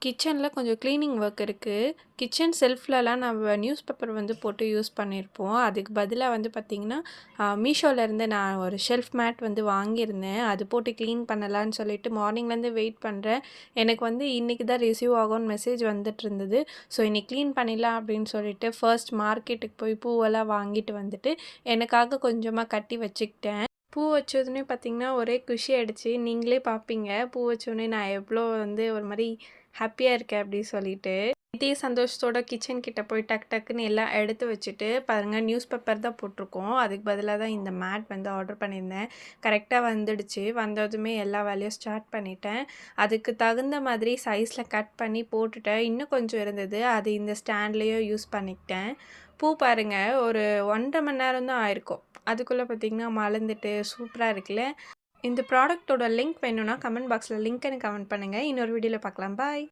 கிச்சனில் கொஞ்சம் cleaning work இருக்குது. கிச்சன் செல்ஃப்லலாம் நம்ம நியூஸ் பேப்பர் வந்து போட்டு யூஸ் பண்ணியிருப்போம். அதுக்கு பதிலாக வந்து பார்த்திங்கன்னா, மீஷோலேருந்து நான் ஒரு ஷெல்ஃப் மேட் வந்து வாங்கியிருந்தேன். அது போட்டு க்ளீன் பண்ணலான்னு சொல்லிட்டு மார்னிங்லேருந்து வெயிட் பண்ணுறேன். எனக்கு வந்து இன்றைக்கி தான் ரிசீவ் ஆகும்னு மெசேஜ் வந்துட்டுருந்தது. ஸோ இன்றைக்கி க்ளீன் பண்ணிடலாம் அப்படின்னு சொல்லிட்டு ஃபர்ஸ்ட் மார்க்கெட்டுக்கு போய் பூவெல்லாம் வாங்கிட்டு வந்துட்டு, எனக்காக கொஞ்சமாக கட்டி வச்சுக்கிட்டேன். பூ வச்சதுமே பார்த்திங்கன்னா, ஒரே குஷி ஆயிடுச்சு. நீங்களே பார்ப்பீங்க. பூ வச்சோனே நான் எவ்வளோ வந்து ஒரு மாரி ஹாப்பியாக இருக்கேன் அப்படி சொல்லிட்டு. இதே சந்தோஷத்தோட கிச்சன் கிட்ட போய் டக் டக்குன்னு எல்லாம் எடுத்து வச்சுட்டு பாருங்க நியூஸ் பேப்பர் தான் போட்டிருக்கோம். அதுக்கு பதிலாக தான் இந்த மேட் வந்து ஆர்டர் பண்ணியிருந்தேன். கரெக்டாக வந்துடுச்சு. வந்ததுமே எல்லா வேலையும் ஸ்டார்ட் பண்ணிட்டேன். அதுக்கு தகுந்த மாதிரி சைஸில் கட் பண்ணி போட்டுட்டேன். இன்னும் கொஞ்சம் இருந்தது. அது இந்த ஸ்டாண்ட்லேயும் யூஸ் பண்ணிக்கிட்டேன். பூ பாருங்க ஒரு 1½ மணி நேரம் தான் ஆயிருக்கும். அதுக்குள்ளே பார்த்திங்கன்னா மலர்ந்துட்டு சூப்பராக இருக்குல்ல. இந்த ப்ராடக்ட்டோட லிங்க் வேணும்னா கமெண்ட் பாக்ஸில் லிங்க்னு கமெண்ட் பண்ணுங்கள். இன்னொரு வீடியோவில் பார்க்கலாம். பாய்.